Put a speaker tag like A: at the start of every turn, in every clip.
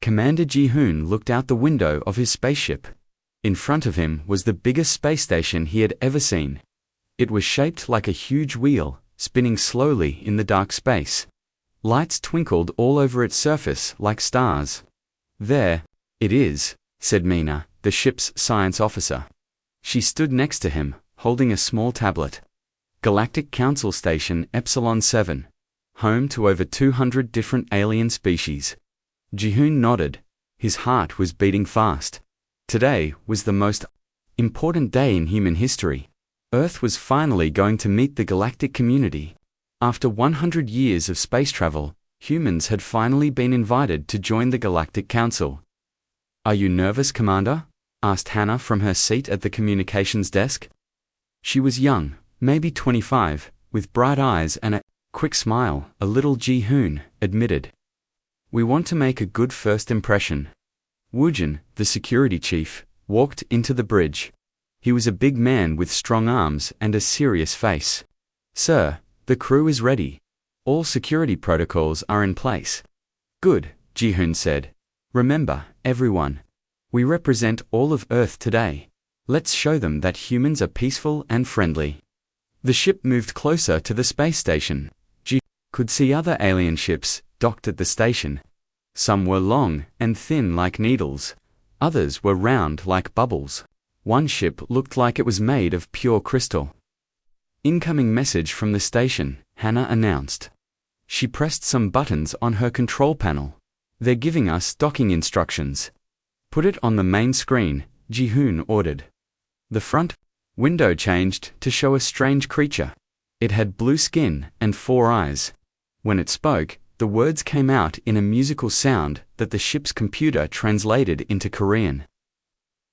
A: Commander Ji-hoon looked out the window of his spaceship. In front of him was the biggest space station he had ever seen. It was shaped like a huge wheel, spinning slowly in the dark space. Lights twinkled all over its surface like stars. "There it is," said Mina, the ship's science officer. She stood next to him, holding a small tablet. Galactic Council Station Epsilon 7. Home to over 200 different alien species. Ji-hoon nodded. His heart was beating fast. Today was the most important day in human history. Earth was finally going to meet the galactic community. After 100 years of space travel, humans had finally been invited to join the Galactic Council. "Are you nervous, Commander?" asked Hannah from her seat at the communications desk. She was young, maybe 25, with bright eyes and a quick smile, a little Ji-hoon admitted. "We want to make a good first impression." Woojin, the security chief, walked into the bridge. He was a big man with strong arms and a serious face. "Sir, the crew is ready. All security protocols are in place." "Good," Ji-hoon said. "Remember, everyone, we represent all of Earth today. Let's show them that humans are peaceful and friendly." The ship moved closer to the space station. Ji could see other alien ships docked at the station. Some were long and thin like needles. Others were round like bubbles. One ship looked like it was made of pure crystal. "Incoming message from the station," Hannah announced. She pressed some buttons on her control panel. "They're giving us docking instructions." "Put it on the main screen," Ji-hoon ordered. The front window changed to show a strange creature. It had blue skin and 4 eyes. When it spoke, the words came out in a musical sound that the ship's computer translated into Korean.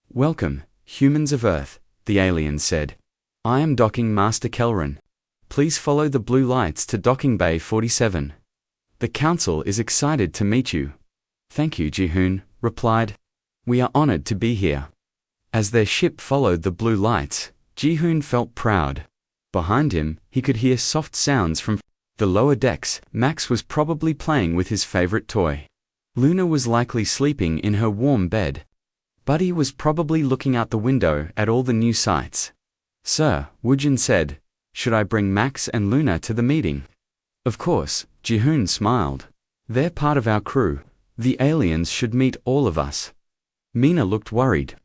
A: "Welcome, humans of Earth," the alien said. "I am Docking Master Kelrin. Please follow the blue lights to Docking Bay 47. The Council is excited to meet you." "Thank you," Ji-hoon replied. "We are honored to be here." As their ship followed the blue lights, Ji-hoon felt proud. Behind him, he could hear soft sounds from the lower decks. Max was probably playing with his favorite toy. Luna was likely sleeping in her warm bed. Buddy was probably looking out the window at all the new sights. "Sir," Woojin said, "should I bring Max and Luna to the meeting?" "Of course," Ji-hoon smiled. "They're part of our crew. The aliens should meet all of us." Mina looked worried.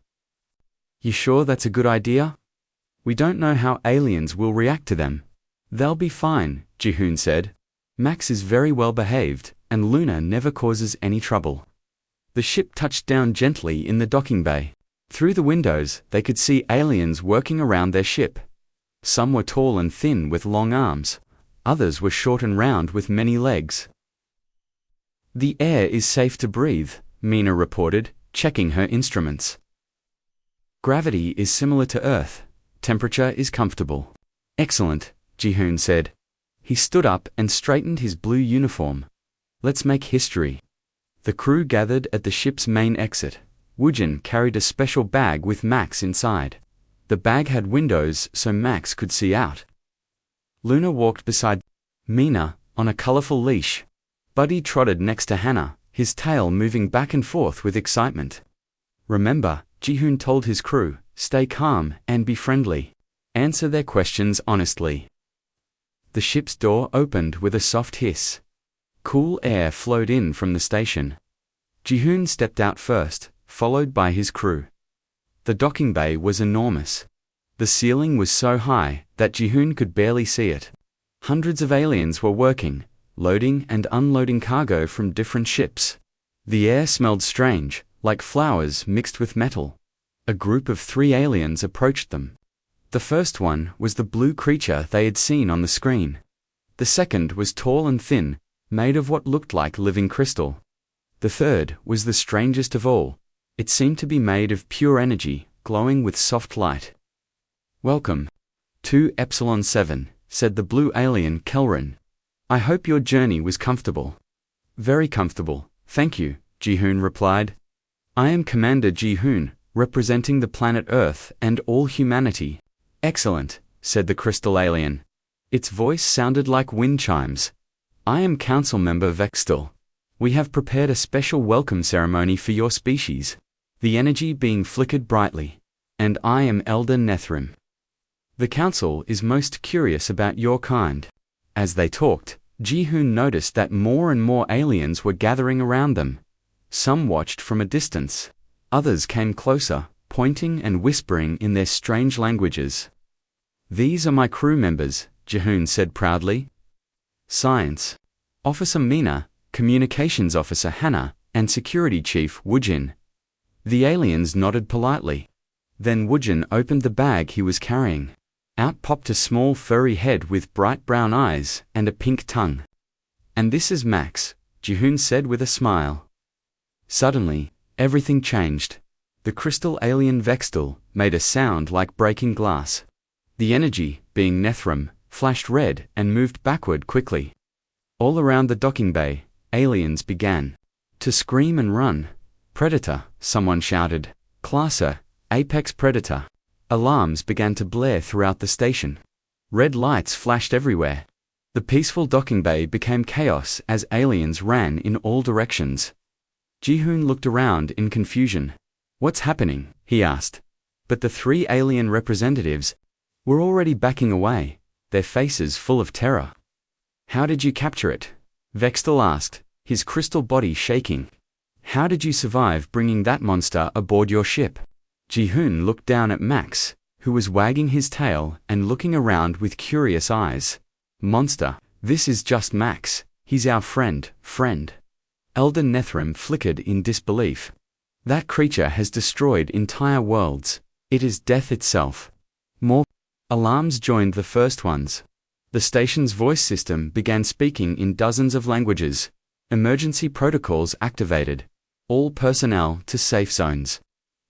A: "You sure that's a good idea? We don't know how aliens will react to them." "They'll be fine," Ji-hoon said. "Max is very well behaved, and Luna never causes any trouble." The ship touched down gently in the docking bay. Through the windows, they could see aliens working around their ship. Some were tall and thin with long arms. Others were short and round with many legs. "The air is safe to breathe," Mina reported, checking her instruments. "Gravity is similar to Earth. Temperature is comfortable." "Excellent," Ji-hoon said. He stood up and straightened his blue uniform. "Let's make history." The crew gathered at the ship's main exit. Woojin carried a special bag with Max inside. The bag had windows so Max could see out. Luna walked beside Mina on a colorful leash. Buddy trotted next to Hannah, his tail moving back and forth with excitement. "Remember," Ji-hoon told his crew, "stay calm and be friendly. Answer their questions honestly." The ship's door opened with a soft hiss. Cool air flowed in from the station. Ji-hoon stepped out first, followed by his crew. The docking bay was enormous. The ceiling was so high that Ji-hoon could barely see it. Hundreds of aliens were working, loading and unloading cargo from different ships. The air smelled strange, like flowers mixed with metal. A group of 3 aliens approached them. The first one was the blue creature they had seen on the screen. The second was tall and thin, made of what looked like living crystal. The third was the strangest of all. It seemed to be made of pure energy, glowing with soft light. "Welcome to Epsilon 7, said the blue alien Kelrin. "I hope your journey was comfortable." "Very comfortable, thank you," Ji-hoon replied. "I am Commander Ji-hoon, representing the planet Earth and all humanity." "Excellent," said the crystal alien. Its voice sounded like wind chimes. "I am Council Member Vextal. We have prepared a special welcome ceremony for your species, the energy being flickered brightly. And I am Elder Nethrim. The council is most curious about your kind. As they talked, Ji-hoon noticed that more and more aliens were gathering around them. Some watched from a distance. Others came closer, pointing and whispering in their strange languages. These are my crew members, Ji-hoon said proudly. Science Officer Mina, Communications Officer Hannah, and Security Chief Woojin. The aliens nodded politely. Then Woojin opened the bag he was carrying. Out popped a small furry head with bright brown eyes and a pink tongue. And this is Max, Ji-hoon said with a smile. Suddenly, everything changed. The crystal alien Vextal made a sound like breaking glass. The energy, being Nethrim, flashed red and moved backward quickly. All around the docking bay, aliens began to scream and run. Predator, someone shouted. Classer, Apex Predator. Alarms began to blare throughout the station. Red lights flashed everywhere. The peaceful docking bay became chaos as aliens ran in all directions. Ji-hoon looked around in confusion. What's happening? He asked. But the three alien representatives were already backing away, their faces full of terror. How did you capture it? Vextal asked, his crystal body shaking. How did you survive bringing that monster aboard your ship? Ji-hoon looked down at Max, who was wagging his tail and looking around with curious eyes. Monster, this is just Max, he's our friend. Elder Nethrim flickered in disbelief. That creature has destroyed entire worlds. It is death itself. More alarms joined the first ones. The station's voice system began speaking in dozens of languages. Emergency protocols activated. All personnel to safe zones.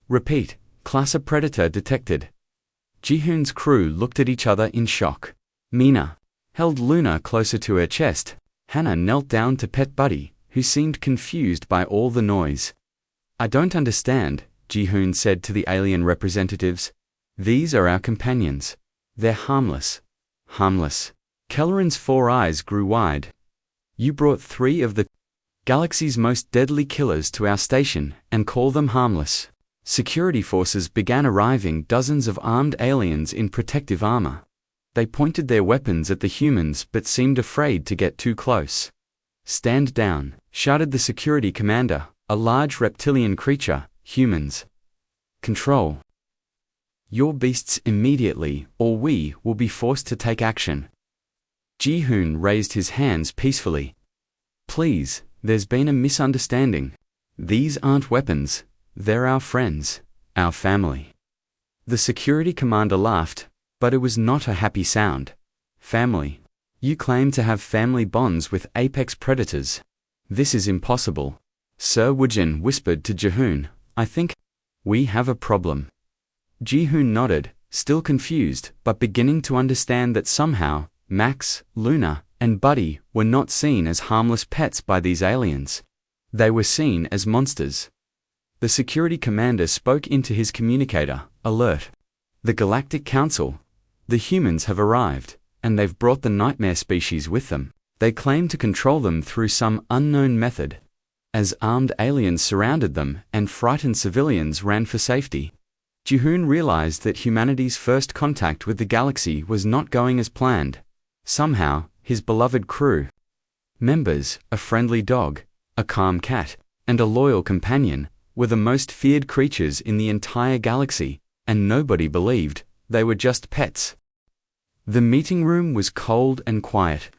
A: Repeat, Classer Predator detected. Ji-hoon's crew looked at each other in shock. Mina held Luna closer to her chest. Hannah knelt down to pet Buddy, who seemed confused by all the noise. I don't understand, Ji-hoon said to the alien representatives. These are our companions. They're harmless. Harmless. Kelleran's 4 eyes grew wide. You brought 3 of the galaxy's most deadly killers to our station and call them harmless. Security forces began arriving, dozens of armed aliens in protective armor. They pointed their weapons at the humans but seemed afraid to get too close. Stand down, shouted the security commander, a large reptilian creature. Humans. Control your beasts immediately, or we will be forced to take action. Ji-hoon raised his hands peacefully. Please, there's been a misunderstanding. These aren't weapons. They're our friends, our family. The security commander laughed, but it was not a happy sound. Family. You claim to have family bonds with apex predators. This is impossible. Sir Woojin whispered to Ji-hoon, I think we have a problem. Ji-hoon nodded, still confused, but beginning to understand that somehow, Max, Luna, and Buddy were not seen as harmless pets by these aliens. They were seen as monsters. The security commander spoke into his communicator, alert. The Galactic Council. The humans have arrived, and they've brought the nightmare species with them. They claim to control them through some unknown method. As armed aliens surrounded them and frightened civilians ran for safety, Ji-hoon realized that humanity's first contact with the galaxy was not going as planned. Somehow, his beloved crew members, a friendly dog, a calm cat, and a loyal companion, were the most feared creatures in the entire galaxy, and nobody believed they were just pets. The meeting room was cold and quiet.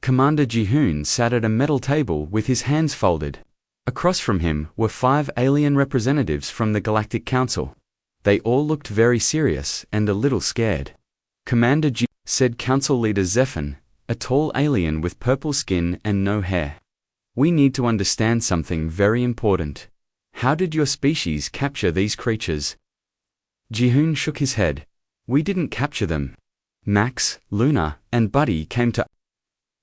A: Commander Ji-hoon sat at a metal table with his hands folded. Across from him were 5 alien representatives from the Galactic Council. They all looked very serious and a little scared. Commander Ji said Council Leader Zephan, a tall alien with purple skin and no hair. We need to understand something very important. How did your species capture these creatures? Ji-hoon shook his head. We didn't capture them. Max, Luna, and Buddy came to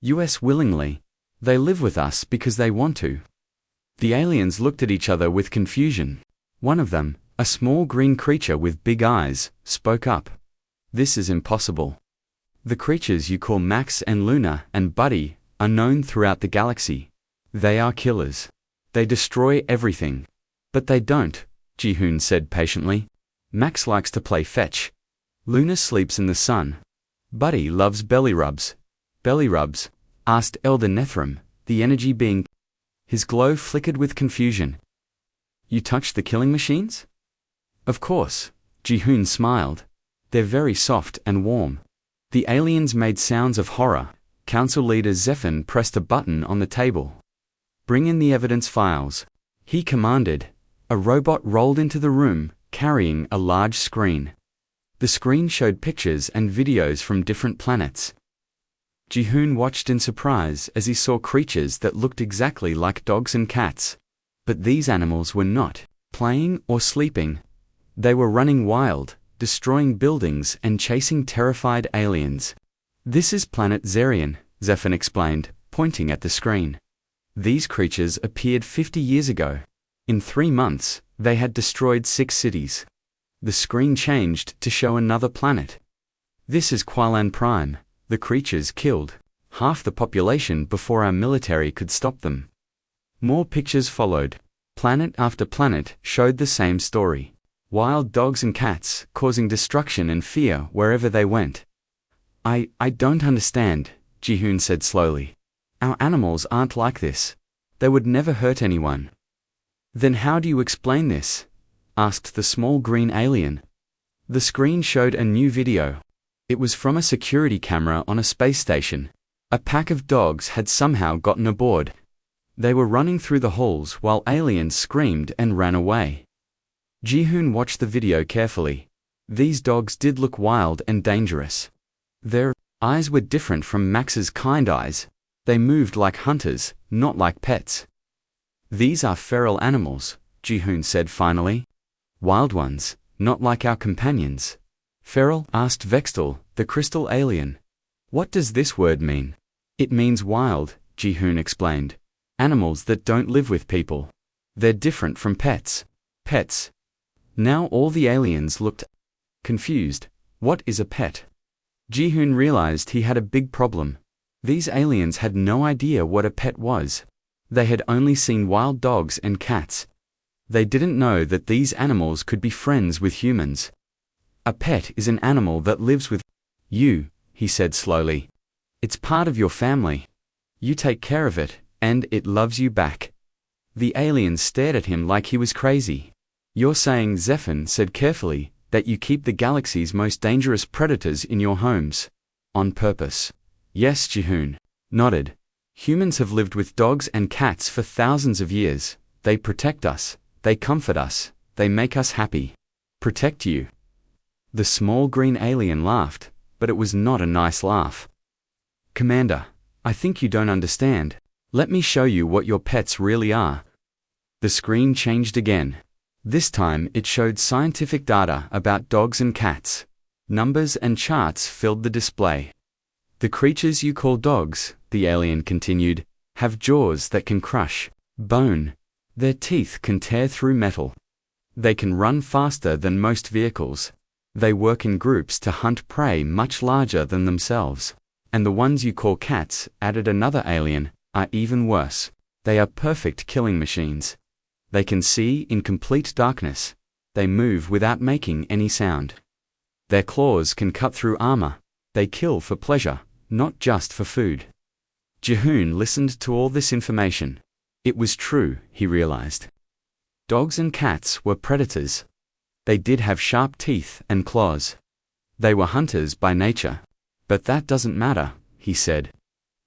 A: us willingly. They live with us because they want to. The aliens looked at each other with confusion. One of them, a small green creature with big eyes, spoke up. This is impossible. The creatures you call Max and Luna and Buddy are known throughout the galaxy. They are killers. They destroy everything. But they don't, Ji-hoon said patiently. Max likes to play fetch. Luna sleeps in the sun. Buddy loves belly rubs. Belly rubs? Asked Elder Nethram, the energy being. His glow flickered with confusion. You touched the killing machines? Of course, Ji-hoon smiled. They're very soft and warm. The aliens made sounds of horror. Council leader Zephyr pressed a button on the table. Bring in the evidence files. He commanded. A robot rolled into the room, carrying a large screen. The screen showed pictures and videos from different planets. Ji-hoon watched in surprise as he saw creatures that looked exactly like dogs and cats. But these animals were not playing or sleeping. They were running wild, destroying buildings and chasing terrified aliens. This is planet Zerion, Zephyr explained, pointing at the screen. These creatures appeared 50 years ago. In 3 months, they had destroyed 6 cities. The screen changed to show another planet. This is Qualan Prime. The creatures killed half the population before our military could stop them. More pictures followed. Planet after planet showed the same story. Wild dogs and cats causing destruction and fear wherever they went. I don't understand, Ji-hoon said slowly. Our animals aren't like this. They would never hurt anyone. Then how do you explain this? Asked the small green alien. The screen showed a new video. It was from a security camera on a space station. A pack of dogs had somehow gotten aboard. They were running through the halls while aliens screamed and ran away. Ji-hoon watched the video carefully. These dogs did look wild and dangerous. Their eyes were different from Max's kind eyes. They moved like hunters, not like pets. These are feral animals, Ji-hoon said finally. Wild ones, not like our companions. Feral? Asked Vextal, the crystal alien. What does this word mean? It means wild, Ji-hoon explained. Animals that don't live with people. They're different from pets. Pets. Now all the aliens looked confused. What is a pet? Ji-hoon realized he had a big problem. These aliens had no idea what a pet was. They had only seen wild dogs and cats. They didn't know that these animals could be friends with humans. A pet is an animal that lives with you, he said slowly. It's part of your family. You take care of it, and it loves you back. The aliens stared at him like he was crazy. You're saying, Zephyr said carefully, that you keep the galaxy's most dangerous predators in your homes. On purpose. Yes, Ji-hoon nodded. Humans have lived with dogs and cats for thousands of years. They protect us. They comfort us. They make us happy. Protect you. The small green alien laughed, but it was not a nice laugh. Commander, I think you don't understand. Let me show you what your pets really are. The screen changed again. This time it showed scientific data about dogs and cats. Numbers and charts filled the display. The creatures you call dogs, the alien continued, have jaws that can crush bone. Their teeth can tear through metal. They can run faster than most vehicles. They work in groups to hunt prey much larger than themselves. And the ones you call cats, added another alien, are even worse. They are perfect killing machines. They can see in complete darkness. They move without making any sound. Their claws can cut through armor. They kill for pleasure, not just for food. Ji-hoon listened to all this information. It was true, he realized. Dogs and cats were predators. They did have sharp teeth and claws. They were hunters by nature. But that doesn't matter, he said.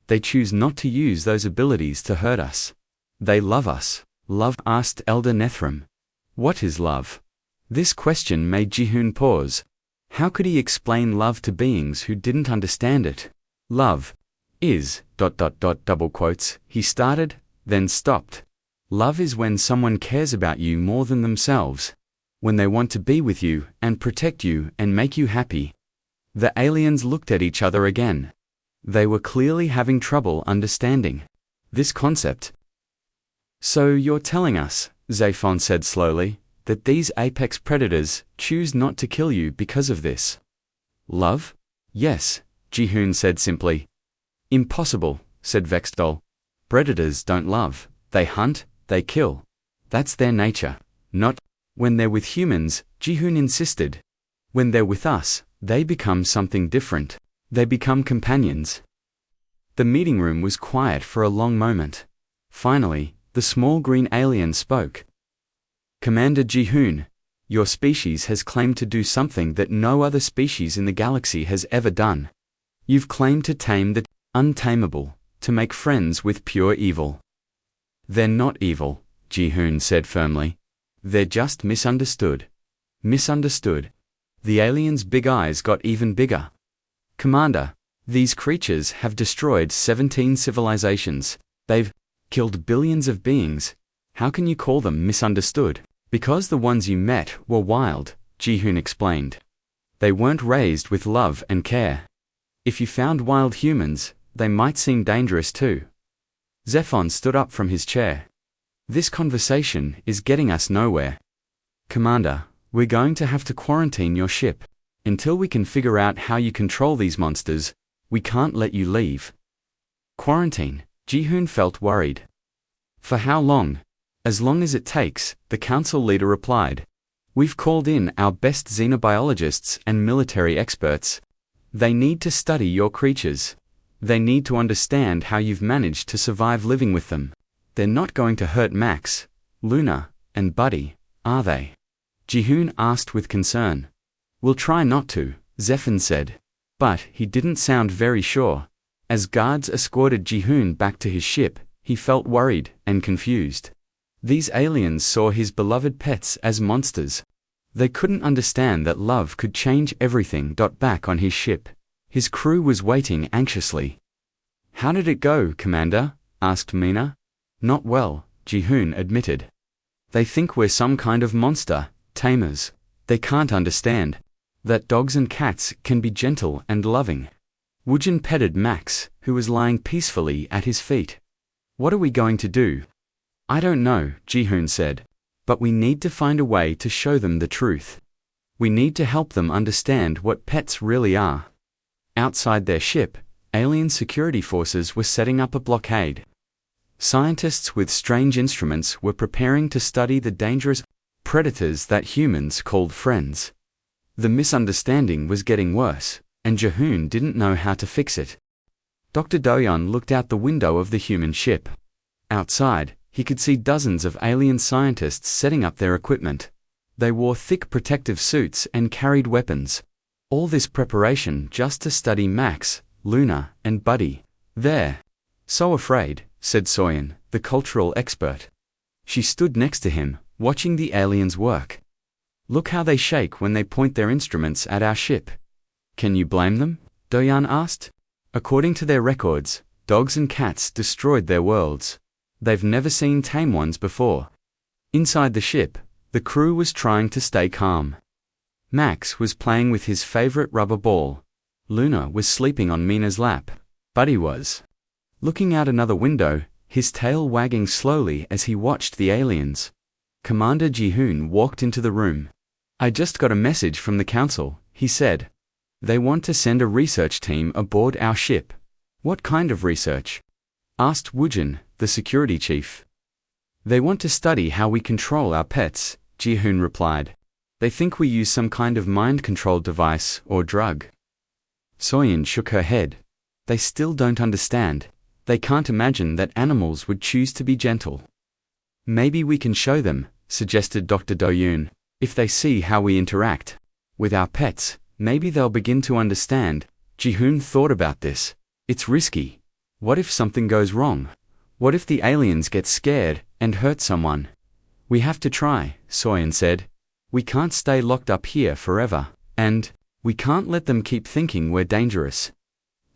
A: They choose not to use those abilities to hurt us. They love us. Love? Asked Elder Nethram. What is love? This question made Ji-hoon pause. How could he explain love to beings who didn't understand it? Love is ... double quotes, he started, then stopped. Love is when someone cares about you more than themselves. When they want to be with you and protect you and make you happy. The aliens looked at each other again. They were clearly having trouble understanding this concept. So you're telling us, Zephyr said slowly, that these apex predators choose not to kill you because of this? Love? Yes, Ji-hoon said simply. Impossible, said Vexdol. Predators don't love, they hunt, they kill. That's their nature. Not when they're with humans, Ji-hoon insisted. When they're with us, they become something different. They become companions. The meeting room was quiet for a long moment. Finally, the small green alien spoke. Commander Ji-hoon, your species has claimed to do something that no other species in the galaxy has ever done. You've claimed to tame the untamable, to make friends with pure evil. They're not evil, Ji-hoon said firmly. They're just misunderstood. Misunderstood. The alien's big eyes got even bigger. Commander, these creatures have destroyed 17 civilizations. They've killed billions of beings. How can you call them misunderstood? Because the ones you met were wild, Ji-hoon explained. They weren't raised with love and care. If you found wild humans, they might seem dangerous too. Zephon stood up from his chair. This conversation is getting us nowhere. Commander, we're going to have to quarantine your ship. Until we can figure out how you control these monsters, we can't let you leave. Quarantine? Ji-hoon felt worried. For how long? As long as it takes, the council leader replied. We've called in our best xenobiologists and military experts. They need to study your creatures. They need to understand how you've managed to survive living with them. They're not going to hurt Max, Luna, and Buddy, are they? Ji-hoon asked with concern. We'll try not to, Zephon said. But he didn't sound very sure. As guards escorted Ji-hoon back to his ship, he felt worried and confused. These aliens saw his beloved pets as monsters. They couldn't understand that love could change everything. Back on his ship, his crew was waiting anxiously. How did it go, Commander? Asked Mina. Not well, Ji-hoon admitted. They think we're some kind of monster, tamers. They can't understand that dogs and cats can be gentle and loving. Woojin petted Max, who was lying peacefully at his feet. What are we going to do? I don't know, Ji-hoon said. But we need to find a way to show them the truth. We need to help them understand what pets really are. Outside their ship, alien security forces were setting up a blockade. Scientists with strange instruments were preparing to study the dangerous predators that humans called friends. The misunderstanding was getting worse, and Ji-hoon didn't know how to fix it. Dr. Do-yeon looked out the window of the human ship. Outside, he could see dozens of alien scientists setting up their equipment. They wore thick protective suits and carried weapons. All this preparation just to study Max, Luna, and Buddy. They're so afraid, said Soyeon, the cultural expert. She stood next to him, watching the aliens work. Look how they shake when they point their instruments at our ship. Can you blame them? Do-yeon asked. According to their records, dogs and cats destroyed their worlds. They've never seen tame ones before. Inside the ship, the crew was trying to stay calm. Max was playing with his favorite rubber ball. Luna was sleeping on Mina's lap. Buddy was looking out another window, his tail wagging slowly as he watched the aliens. Commander Ji-hoon walked into the room. I just got a message from the council, he said. They want to send a research team aboard our ship. What kind of research? Asked Woojin, the security chief. They want to study how we control our pets, Ji-hoon replied. They think we use some kind of mind control device or drug. Soyeon shook her head. They still don't understand. They can't imagine that animals would choose to be gentle. Maybe we can show them, suggested Dr. Do-yeon. If they see how we interact with our pets, maybe they'll begin to understand. Ji-hoon thought about this. It's risky. What if something goes wrong? What if the aliens get scared and hurt someone? We have to try, Soyeon said. We can't stay locked up here forever, and we can't let them keep thinking we're dangerous.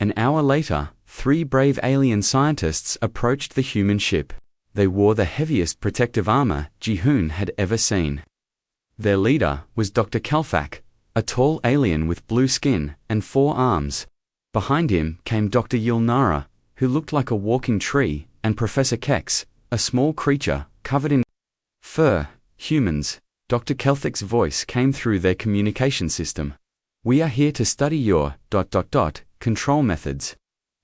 A: An hour later, 3 brave alien scientists approached the human ship. They wore the heaviest protective armor Ji-hoon had ever seen. Their leader was Dr. Kalfak, a tall alien with blue skin and 4 arms. Behind him came Dr. Yulnara, who looked like a walking tree, and Professor Kex, a small creature covered in fur. Humans, Dr. Kelthic's voice came through their communication system. We are here to study your ... control methods.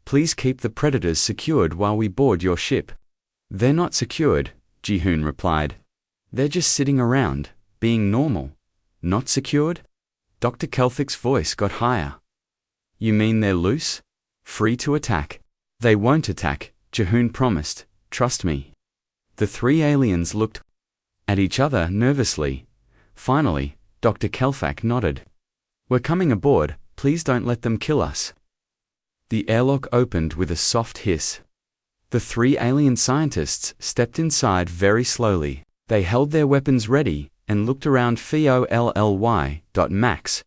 A: Please keep the predators secured while we board your ship. They're not secured, Ji-hoon replied. They're just sitting around, being normal. Not secured? Dr. Kelthic's voice got higher. You mean they're loose? Free to attack? They won't attack, Ji-hoon promised. Trust me. The three aliens looked at each other nervously. Finally, Dr. Kelthak nodded. We're coming aboard, please don't let them kill us. The airlock opened with a soft hiss. The three alien scientists stepped inside very slowly. They held their weapons ready and looked around. Max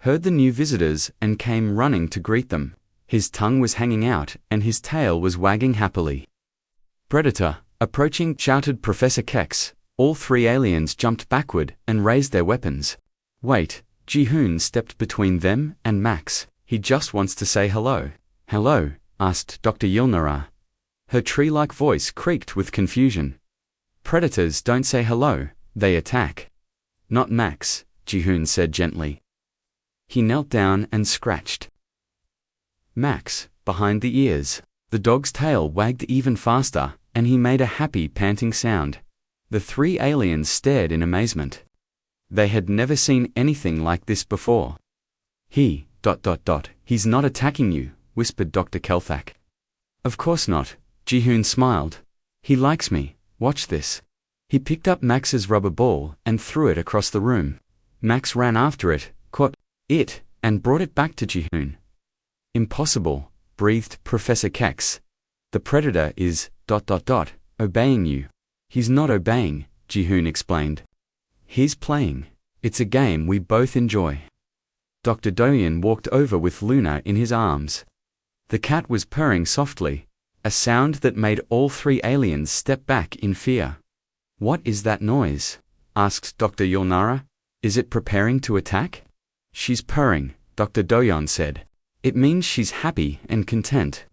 A: heard the new visitors and came running to greet them. His tongue was hanging out and his tail was wagging happily. Predator, approaching, shouted Professor Kex. All three aliens jumped backward and raised their weapons. Wait, Ji-hoon stepped between them and Max. He just wants to say hello. Hello? Asked Dr. Yilnara. Her tree-like voice creaked with confusion. Predators don't say hello, they attack. Not Max, Ji-hoon said gently. He knelt down and scratched Max behind the ears. The dog's tail wagged even faster, and he made a happy panting sound. The three aliens stared in amazement. They had never seen anything like this before. He's not attacking you, whispered Dr. Kelthak. Of course not, Ji-hoon smiled. He likes me, watch this. He picked up Max's rubber ball and threw it across the room. Max ran after it, caught it, and brought it back to Ji-hoon. Impossible, breathed Professor Kex. The predator is ... obeying you. He's not obeying, Ji-hoon explained. He's playing. It's a game we both enjoy. Dr. Doyen walked over with Luna in his arms. The cat was purring softly, a sound that made all three aliens step back in fear. What is that noise? Asked Dr. Yilnara. Is it preparing to attack? She's purring, Dr. Doyon said. It means she's happy and content.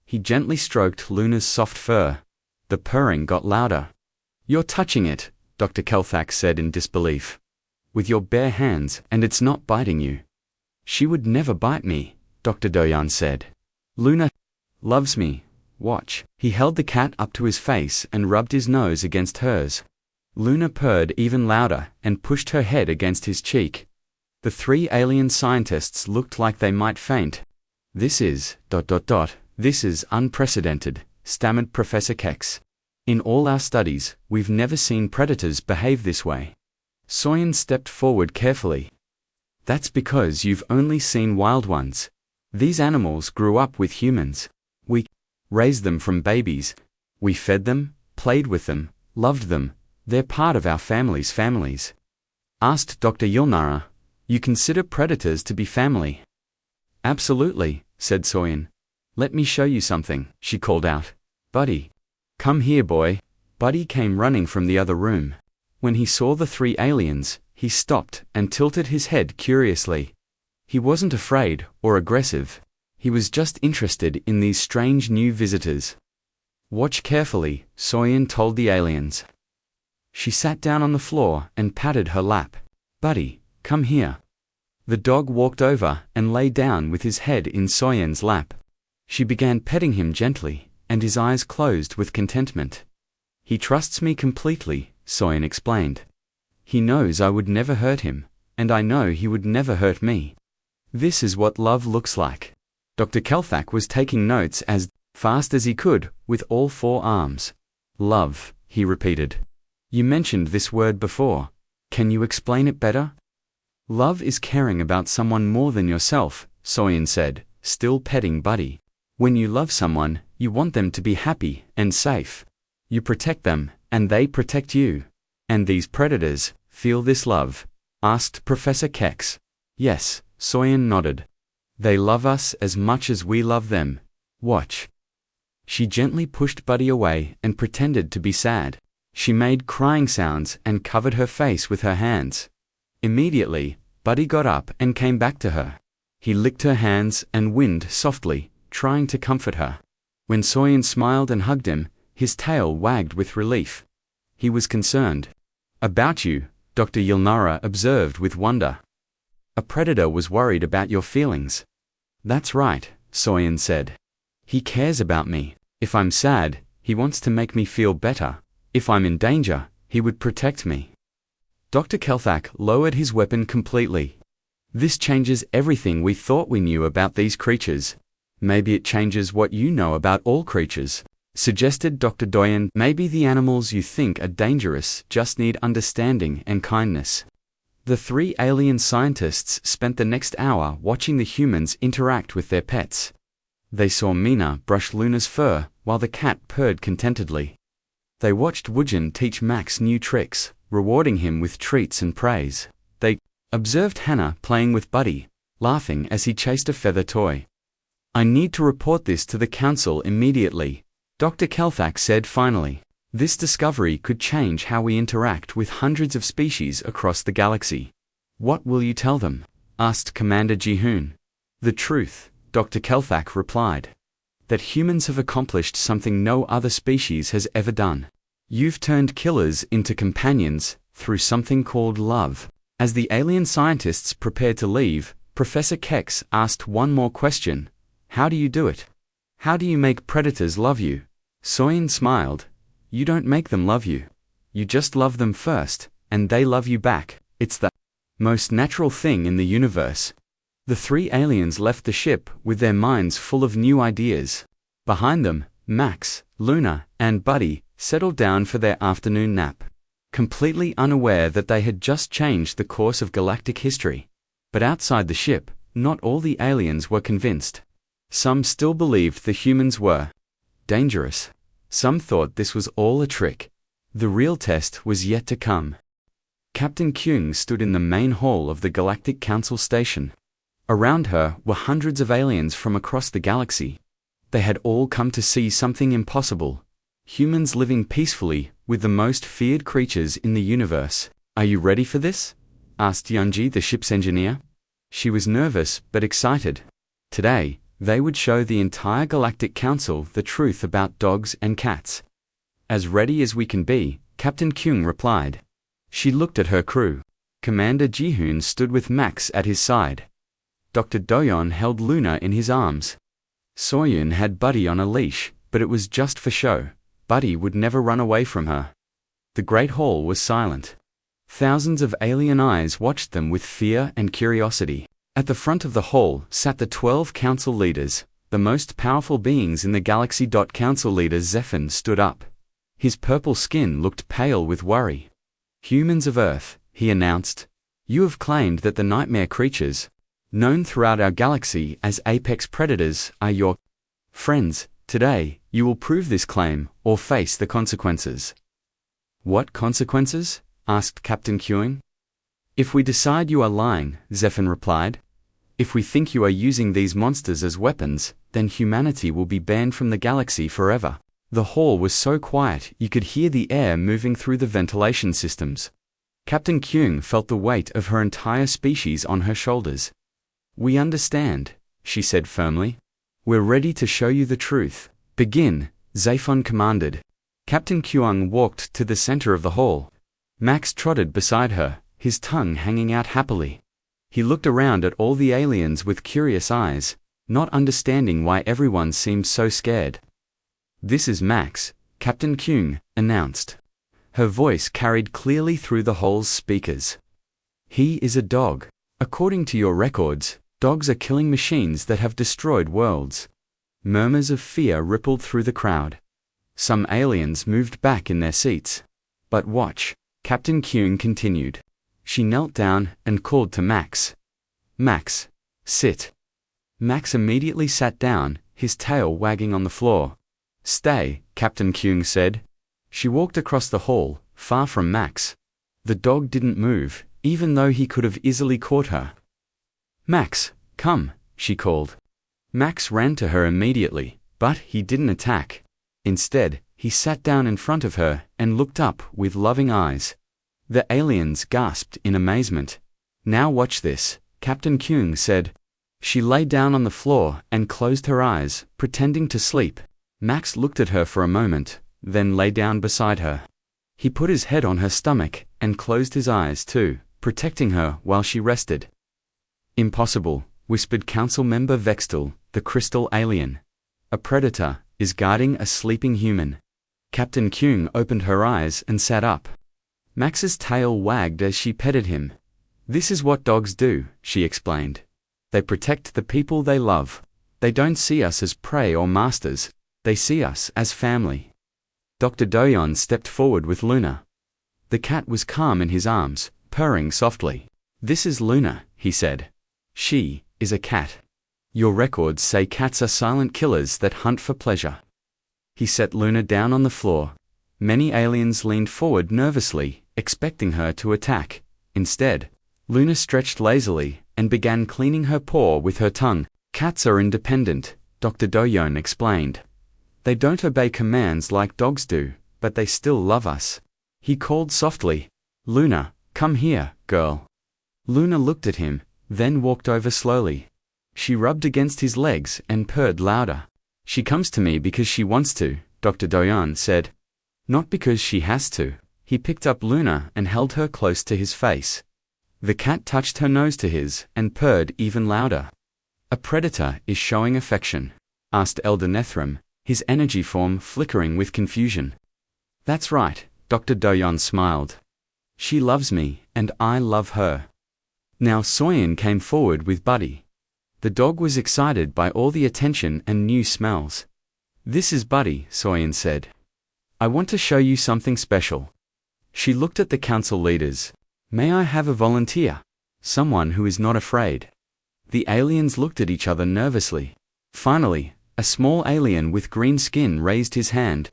A: He gently stroked Luna's soft fur. The purring got louder. You're touching it, Dr. Kelthak said in disbelief. With your bare hands, and it's not biting you. She would never bite me, Dr. Doyon said. Luna loves me. Watch. He held the cat up to his face and rubbed his nose against hers. Luna purred even louder and pushed her head against his cheek. The three alien scientists looked like they might faint. This is ... This is unprecedented, stammered Professor Kex. In all our studies, we've never seen predators behave this way. Soyen stepped forward carefully. That's because you've only seen wild ones. These animals grew up with humans. We raised them from babies. We fed them, played with them, loved them. They're part of our families. Asked Dr. Yilnara. You consider predators to be family? Absolutely, said Soyen. Let me show you something, she called out. Buddy. Come here, boy. Buddy came running from the other room. When he saw the three aliens, he stopped and tilted his head curiously. He wasn't afraid or aggressive. He was just interested in these strange new visitors. Watch carefully, Soyen told the aliens. She sat down on the floor and patted her lap. Buddy, come here. The dog walked over and lay down with his head in Soyen's lap. She began petting him gently, and his eyes closed with contentment. He trusts me completely, Soyen explained. He knows I would never hurt him, and I know he would never hurt me. This is what love looks like. Dr. Kelthak was taking notes as fast as he could, with all four arms. Love, he repeated. You mentioned this word before. Can you explain it better? Love is caring about someone more than yourself, Soyen said, still petting Buddy. When you love someone, you want them to be happy and safe. You protect them, and they protect you. And these predators feel this love? Asked Professor Kex. Yes, Soyen nodded. They love us as much as we love them. Watch. She gently pushed Buddy away and pretended to be sad. She made crying sounds and covered her face with her hands. Immediately, Buddy got up and came back to her. He licked her hands and whined softly, trying to comfort her. When Soyen smiled and hugged him, his tail wagged with relief. He was concerned. About you, Dr. Yilnara observed with wonder. A predator was worried about your feelings. That's right, Soyen said. He cares about me. If I'm sad, he wants to make me feel better. If I'm in danger, he would protect me. Dr. Kelthak lowered his weapon completely. This changes everything we thought we knew about these creatures. Maybe it changes what you know about all creatures, suggested Dr. Doyen. Maybe the animals you think are dangerous just need understanding and kindness. The three alien scientists spent the next hour watching the humans interact with their pets. They saw Mina brush Luna's fur while the cat purred contentedly. They watched Wujin teach Max new tricks, rewarding him with treats and praise. They observed Hannah playing with Buddy, laughing as he chased a feather toy. I need to report this to the council immediately, Dr. Kelthak said finally. This discovery could change how we interact with hundreds of species across the galaxy. What will you tell them? Asked Commander Ji-hoon. The truth, Dr. Kelthak replied. That humans have accomplished something no other species has ever done. You've turned killers into companions through something called love. As the alien scientists prepared to leave, Professor Kex asked one more question. How do you do it? How do you make predators love you? Soyin smiled. You don't make them love you. You just love them first, and they love you back. It's the most natural thing in the universe. The three aliens left the ship with their minds full of new ideas. Behind them, Max, Luna, and Buddy settled down for their afternoon nap, completely unaware that they had just changed the course of galactic history. But outside the ship, not all the aliens were convinced. Some still believed the humans were dangerous. Some thought this was all a trick. The real test was yet to come. Captain Kyung stood in the main hall of the Galactic Council station. Around her were hundreds of aliens from across the galaxy. They had all come to see something impossible. Humans living peacefully with the most feared creatures in the universe. Are you ready for this? Asked Yunji, the ship's engineer. She was nervous but excited. Today, they would show the entire Galactic Council the truth about dogs and cats. As ready as we can be, Captain Kyung replied. She looked at her crew. Commander Ji-hoon stood with Max at his side. Dr. Doyon held Luna in his arms. Soyun had Buddy on a leash, but it was just for show. Buddy would never run away from her. The Great Hall was silent. Thousands of alien eyes watched them with fear and curiosity. At the front of the hall sat the 12 council leaders, the most powerful beings in the galaxy. Council leader Zephyr stood up. His purple skin looked pale with worry. Humans of Earth, he announced, you have claimed that the nightmare creatures, known throughout our galaxy as apex predators, are your friends. Today, you will prove this claim or face the consequences. What consequences? Asked Captain Kyung. If we decide you are lying, Zephyr replied. If we think you are using these monsters as weapons, then humanity will be banned from the galaxy forever. The hall was so quiet you could hear the air moving through the ventilation systems. Captain Kyung felt the weight of her entire species on her shoulders. We understand, she said firmly. We're ready to show you the truth. Begin, Zephyr commanded. Captain Kyung walked to the center of the hall. Max trotted beside her, his tongue hanging out happily. He looked around at all the aliens with curious eyes, not understanding why everyone seemed so scared. This is Max, Captain Kyung announced. Her voice carried clearly through the hall's speakers. He is a dog. According to your records, dogs are killing machines that have destroyed worlds. Murmurs of fear rippled through the crowd. Some aliens moved back in their seats. But watch, Captain Kyung continued. She knelt down and called to Max. Max, sit. Max immediately sat down, his tail wagging on the floor. Stay, Captain Kyung said. She walked across the hall, far from Max. The dog didn't move, even though he could have easily caught her. Max, come, she called. Max ran to her immediately, but he didn't attack. Instead, he sat down in front of her and looked up with loving eyes. The aliens gasped in amazement. Now watch this, Captain Kyung said. She lay down on the floor and closed her eyes, pretending to sleep. Max looked at her for a moment, then lay down beside her. He put his head on her stomach and closed his eyes too, protecting her while she rested. Impossible, whispered Council Member Vextel, the crystal alien. A predator is guarding a sleeping human. Captain Kyung opened her eyes and sat up. Max's tail wagged as she petted him. This is what dogs do, she explained. They protect the people they love. They don't see us as prey or masters. They see us as family. Dr. Doyon stepped forward with Luna. The cat was calm in his arms, purring softly. This is Luna, he said. She is a cat. Your records say cats are silent killers that hunt for pleasure. He set Luna down on the floor. Many aliens leaned forward nervously, expecting her to attack. Instead, Luna stretched lazily and began cleaning her paw with her tongue. Cats are independent, Dr. Doyon explained. They don't obey commands like dogs do, but they still love us. He called softly, Luna, come here, girl. Luna looked at him, then walked over slowly. She rubbed against his legs and purred louder. She comes to me because she wants to, Dr. Doyon said. Not because she has to. He picked up Luna and held her close to his face. The cat touched her nose to his and purred even louder. A predator is showing affection, asked Elder Nethram, his energy form flickering with confusion. That's right, Dr. Doyon smiled. She loves me, and I love her. Now Soyin came forward with Buddy. The dog was excited by all the attention and new smells. This is Buddy, Soyin said. I want to show you something special. She looked at the council leaders. May I have a volunteer? Someone who is not afraid. The aliens looked at each other nervously. Finally, a small alien with green skin raised his hand.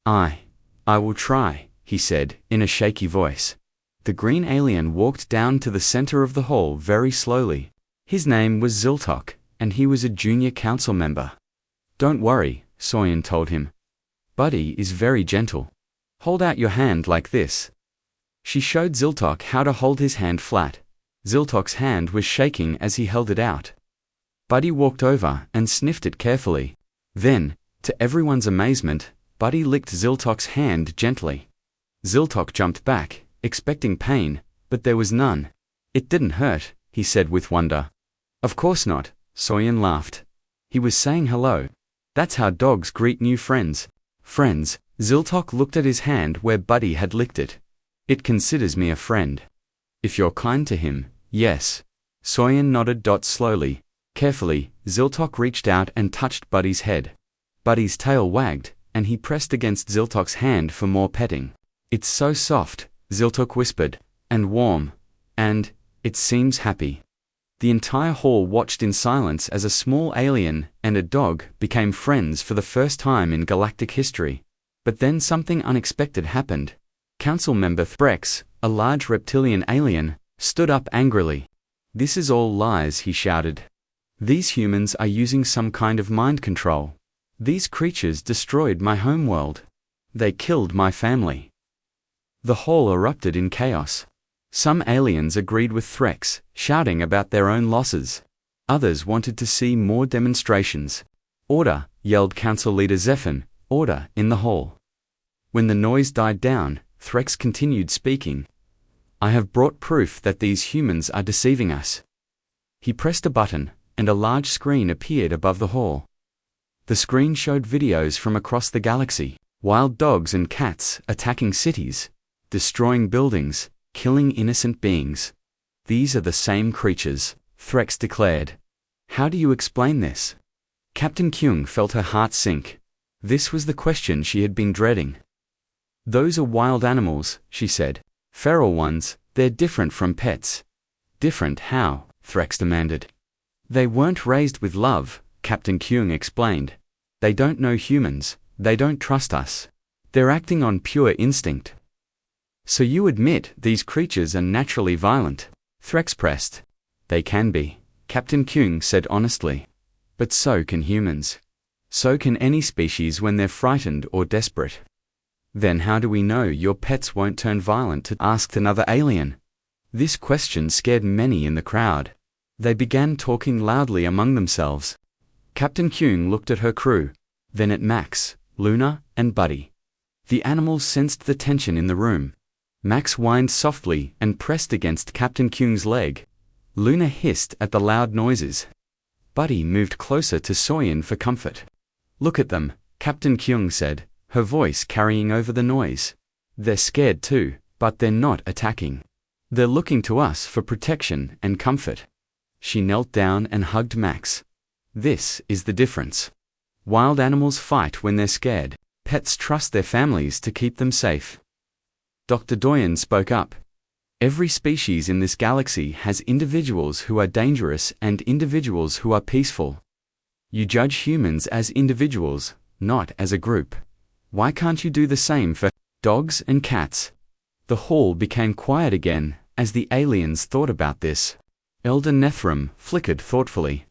A: I will try, he said, in a shaky voice. The green alien walked down to the center of the hall very slowly. His name was Ziltok, and he was a junior council member. Don't worry, Soyin told him. Buddy is very gentle. Hold out your hand like this. She showed Ziltok how to hold his hand flat. Ziltok's hand was shaking as he held it out. Buddy walked over and sniffed it carefully. Then, to everyone's amazement, Buddy licked Ziltok's hand gently. Ziltok jumped back, expecting pain, but there was none. It didn't hurt, he said with wonder. Of course not, Soyin laughed. He was saying hello. That's how dogs greet new friends. Friends, Ziltok looked at his hand where Buddy had licked it. It considers me a friend. If you're kind to him, yes. Soyin nodded. Slowly. Carefully, Ziltok reached out and touched Buddy's head. Buddy's tail wagged, and he pressed against Ziltok's hand for more petting. It's so soft, Ziltok whispered, and warm, and it seems happy. The entire hall watched in silence as a small alien and a dog became friends for the first time in galactic history. But then something unexpected happened. Council member Threx, a large reptilian alien, stood up angrily. This is all lies, he shouted. These humans are using some kind of mind control. These creatures destroyed my homeworld. They killed my family. The hall erupted in chaos. Some aliens agreed with Threx, shouting about their own losses. Others wanted to see more demonstrations. Order, yelled Council Leader Zephan, order in the hall. When the noise died down, Threx continued speaking. I have brought proof that these humans are deceiving us. He pressed a button, and a large screen appeared above the hall. The screen showed videos from across the galaxy. Wild dogs and cats attacking cities, destroying buildings, killing innocent beings. These are the same creatures, Threx declared. How do you explain this? Captain Kyung felt her heart sink. This was the question she had been dreading. Those are wild animals, she said. Feral ones, they're different from pets. Different how? Threx demanded. They weren't raised with love, Captain Kyung explained. They don't know humans, they don't trust us. They're acting on pure instinct. So you admit these creatures are naturally violent? Threx pressed. They can be, Captain Kyung said honestly. But so can humans. So can any species when they're frightened or desperate. Then how do we know your pets won't turn violent? Asked another alien. This question scared many in the crowd. They began talking loudly among themselves. Captain Kyung looked at her crew, then at Max, Luna, and Buddy. The animals sensed the tension in the room. Max whined softly and pressed against Captain Kyung's leg. Luna hissed at the loud noises. Buddy moved closer to Soyin for comfort. Look at them, Captain Kyung said, her voice carrying over the noise. They're scared too, but they're not attacking. They're looking to us for protection and comfort. She knelt down and hugged Max. This is the difference. Wild animals fight when they're scared. Pets trust their families to keep them safe. Dr. Doyen spoke up. Every species in this galaxy has individuals who are dangerous and individuals who are peaceful. You judge humans as individuals, not as a group. Why can't you do the same for dogs and cats? The hall became quiet again as the aliens thought about this. Elder Nethram flickered thoughtfully.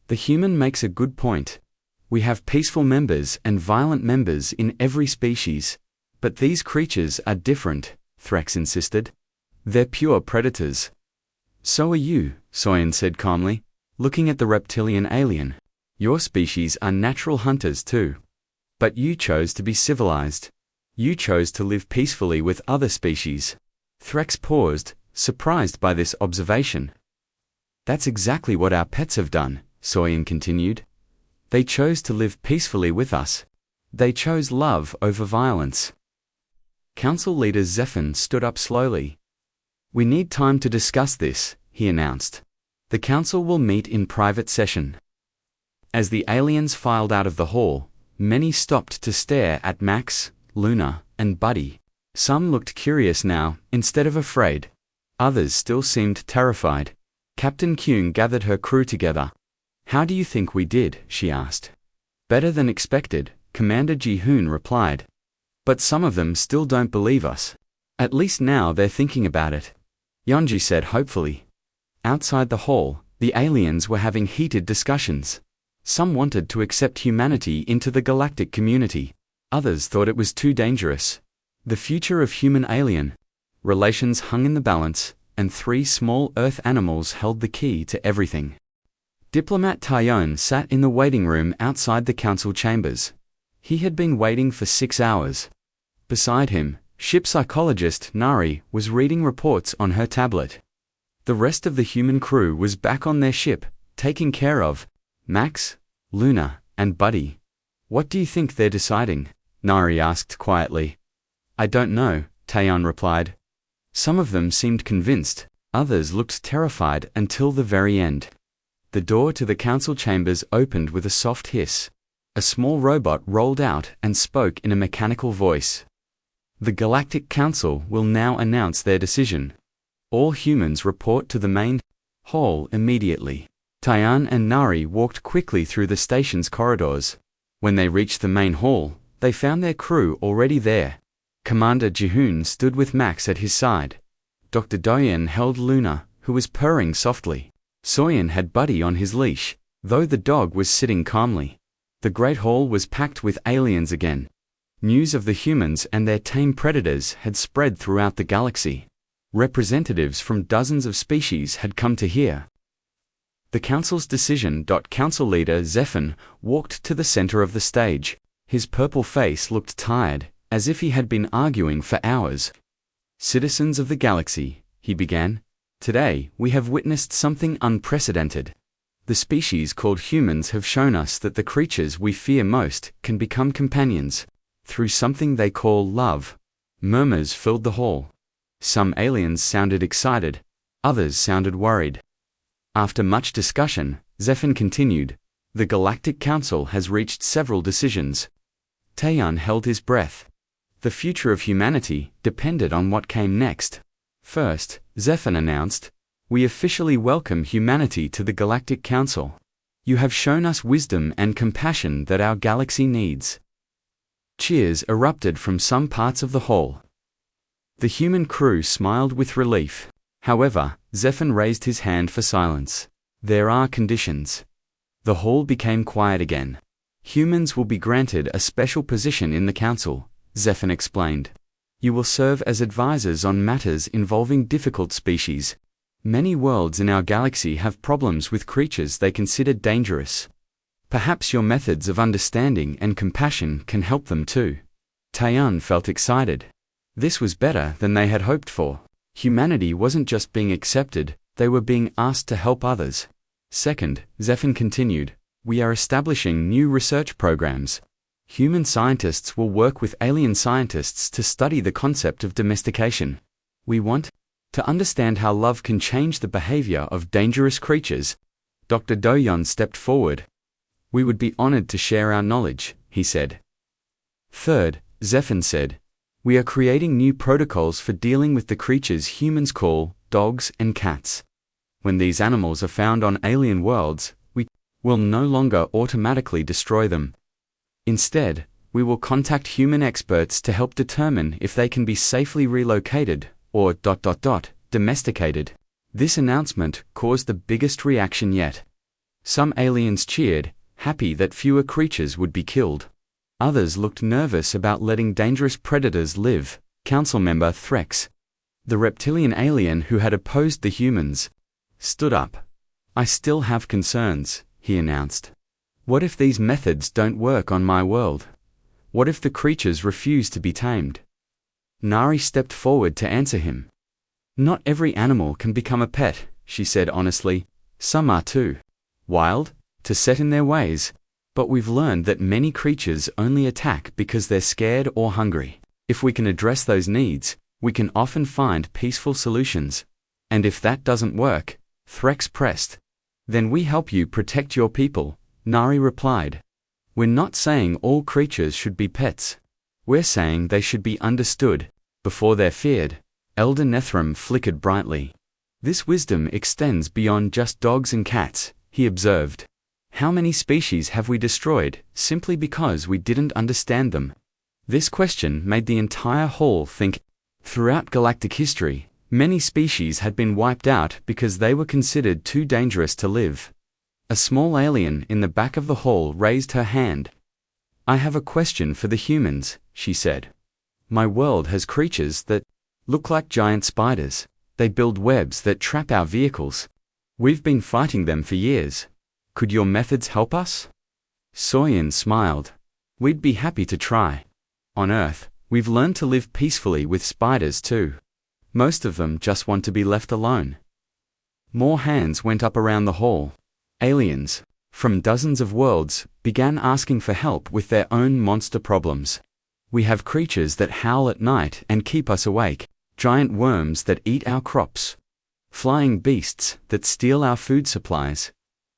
A: The human makes a good point. We have peaceful members and violent members in every species. But these creatures are different, Thrax insisted. They're pure predators. So are you, Soyen said calmly, looking at the reptilian alien. Your species are natural hunters too. But you chose to be civilized. You chose to live peacefully with other species. Thrax paused, surprised by this observation. That's exactly what our pets have done, Soyen continued. They chose to live peacefully with us. They chose love over violence. Council leader Zephyr stood up slowly. We need time to discuss this, he announced. The council will meet in private session. As the aliens filed out of the hall, many stopped to stare at Max, Luna, and Buddy. Some looked curious now, instead of afraid. Others still seemed terrified. Captain Kyung gathered her crew together. How do you think we did? She asked. Better than expected, Commander Ji-hoon replied. But some of them still don't believe us. At least now they're thinking about it. Yeonji said hopefully. Outside the hall, the aliens were having heated discussions. Some wanted to accept humanity into the galactic community. Others thought it was too dangerous. The future of human-alien relations hung in the balance, and 3 small Earth animals held the key to everything. Diplomat Tyone sat in the waiting room outside the council chambers. He had been waiting for 6 hours. Beside him, ship psychologist Nari was reading reports on her tablet. The rest of the human crew was back on their ship, taking care of Max, Luna, and Buddy. What do you think they're deciding? Nari asked quietly. I don't know, Taeyeon replied. Some of them seemed convinced, others looked terrified until the very end. The door to the council chambers opened with a soft hiss. A small robot rolled out and spoke in a mechanical voice. The Galactic Council will now announce their decision. All humans report to the main hall immediately. Taeyeon and Nari walked quickly through the station's corridors. When they reached the main hall, they found their crew already there. Commander Ji-hoon stood with Max at his side. Dr. Doyen held Luna, who was purring softly. Soyen had Buddy on his leash, though the dog was sitting calmly. The Great Hall was packed with aliens again. News of the humans and their tame predators had spread throughout the galaxy. Representatives from dozens of species had come to hear the council's decision. Council leader Zephyr walked to the center of the stage. His purple face looked tired, as if he had been arguing for hours. Citizens of the galaxy, he began, today we have witnessed something unprecedented. The species called humans have shown us that the creatures we fear most can become companions through something they call love. Murmurs filled the hall. Some aliens sounded excited, others sounded worried. After much discussion, Zephyr continued, the Galactic Council has reached several decisions. Taeyeon held his breath. The future of humanity depended on what came next. First, Zephyr announced, we officially welcome humanity to the Galactic Council. You have shown us wisdom and compassion that our galaxy needs. Cheers erupted from some parts of the hall. The human crew smiled with relief. However, Zephyr raised his hand for silence. There are conditions. The hall became quiet again. Humans will be granted a special position in the council, Zephyr explained. You will serve as advisors on matters involving difficult species. Many worlds in our galaxy have problems with creatures they consider dangerous. Perhaps your methods of understanding and compassion can help them too. Taeyeon felt excited. This was better than they had hoped for. Humanity wasn't just being accepted, they were being asked to help others. Second, Zephyr continued, We are establishing new research programs. Human scientists will work with alien scientists to study the concept of domestication. We want to understand how love can change the behavior of dangerous creatures. Dr. Doyon stepped forward. We would be honored to share our knowledge, he said. Third, Zephyr said, we are creating new protocols for dealing with the creatures humans call dogs and cats. When these animals are found on alien worlds, we will no longer automatically destroy them. Instead, we will contact human experts to help determine if they can be safely relocated or domesticated. This announcement caused the biggest reaction yet. Some aliens cheered, happy that fewer creatures would be killed. Others looked nervous about letting dangerous predators live. Council member Threx, the reptilian alien who had opposed the humans, stood up. I still have concerns, he announced. What if these methods don't work on my world? What if the creatures refuse to be tamed? Nari stepped forward to answer him. Not every animal can become a pet, she said honestly. Some are too wild to set in their ways, but we've learned that many creatures only attack because they're scared or hungry. If we can address those needs, we can often find peaceful solutions. And if that doesn't work, Threx pressed, then we help you protect your people, Nari replied. We're not saying all creatures should be pets. We're saying they should be understood before they're feared. Elder Nethram flickered brightly. This wisdom extends beyond just dogs and cats, he observed. How many species have we destroyed simply because we didn't understand them? This question made the entire hall think. Throughout galactic history, many species had been wiped out because they were considered too dangerous to live. A small alien in the back of the hall raised her hand. I have a question for the humans, she said. My world has creatures that look like giant spiders. They build webs that trap our vehicles. We've been fighting them for years. Could your methods help us? Soyin smiled. We'd be happy to try. On Earth, we've learned to live peacefully with spiders too. Most of them just want to be left alone. More hands went up around the hall. Aliens, from dozens of worlds, began asking for help with their own monster problems. We have creatures that howl at night and keep us awake, giant worms that eat our crops, flying beasts that steal our food supplies,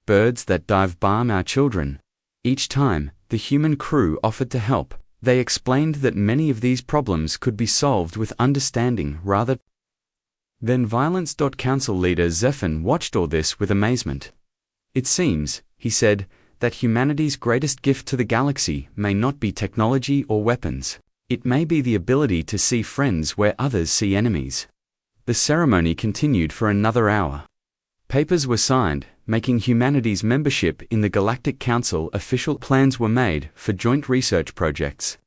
A: birds that dive bomb our children. Each time, the human crew offered to help. They explained that many of these problems could be solved with understanding rather than violence. Council leader Zephyr watched all this with amazement. It seems, he said, that humanity's greatest gift to the galaxy may not be technology or weapons. It may be the ability to see friends where others see enemies. The ceremony continued for another hour. Papers were signed, making humanity's membership in the Galactic Council official. Plans were made for joint research projects.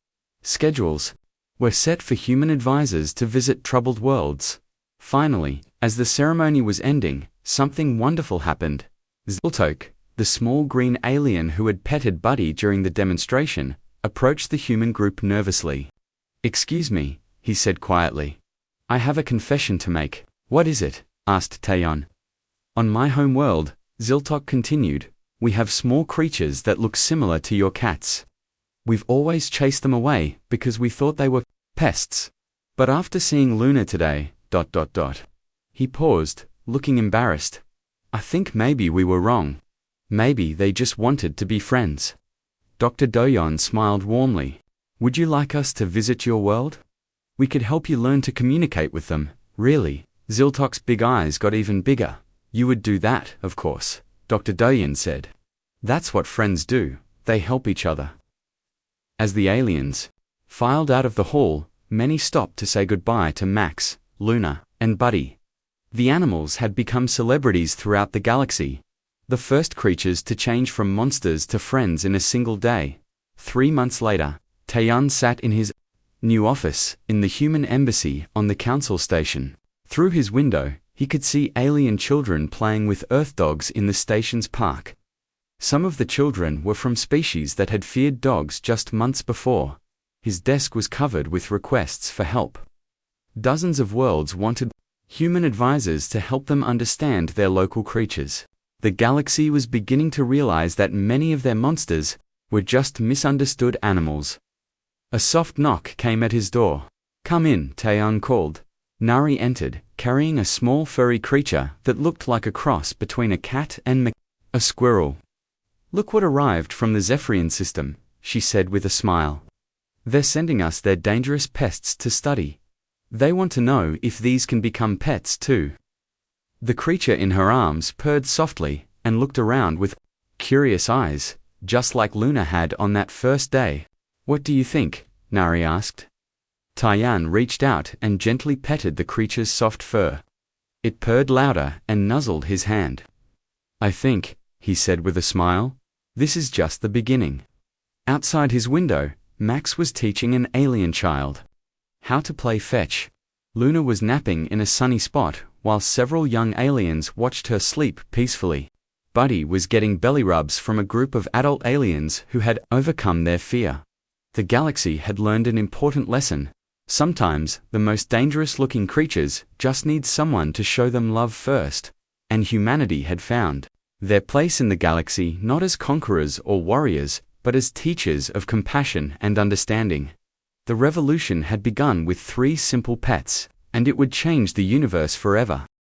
A: Schedules were set for human advisors to visit troubled worlds. Finally, as the ceremony was ending, something wonderful happened. Ziltok, the small green alien who had petted Buddy during the demonstration, approached the human group nervously. Excuse me, he said quietly. I have a confession to make. What is it? Asked Taeyeon. On my home world, Ziltok continued, we have small creatures that look similar to your cats. We've always chased them away because we thought they were pests. But after seeing Luna today, He paused, looking embarrassed. I think maybe we were wrong. Maybe they just wanted to be friends. Dr. Doyon smiled warmly. Would you like us to visit your world? We could help you learn to communicate with them. Really? Ziltok's big eyes got even bigger. You would do that, of course, Dr. Doyon said. That's what friends do. They help each other. As the aliens filed out of the hall, many stopped to say goodbye to Max, Luna, and Buddy. The animals had become celebrities throughout the galaxy. The first creatures to change from monsters to friends in a single day. 3 months later, Taeyeon sat in his new office in the human embassy on the council station. Through his window, he could see alien children playing with earth dogs in the station's park. Some of the children were from species that had feared dogs just months before. His desk was covered with requests for help. Dozens of worlds wanted human advisors to help them understand their local creatures. The galaxy was beginning to realize that many of their monsters were just misunderstood animals. A soft knock came at his door. "Come in," Taeyeon called. Nari entered, carrying a small furry creature that looked like a cross between a cat and a squirrel. "Look what arrived from the Zephyrian system," she said with a smile. "They're sending us their dangerous pests to study. They want to know if these can become pets too." The creature in her arms purred softly and looked around with curious eyes, just like Luna had on that first day. "What do you think?" Nari asked. Taeyeon reached out and gently petted the creature's soft fur. It purred louder and nuzzled his hand. "I think," he said with a smile, "this is just the beginning." Outside his window, Max was teaching an alien child how to play fetch. Luna was napping in a sunny spot while several young aliens watched her sleep peacefully. Buddy was getting belly rubs from a group of adult aliens who had overcome their fear. The galaxy had learned an important lesson. Sometimes, the most dangerous-looking creatures just need someone to show them love first, and humanity had found their place in the galaxy not as conquerors or warriors, but as teachers of compassion and understanding. The revolution had begun with 3 simple pets, and it would change the universe forever.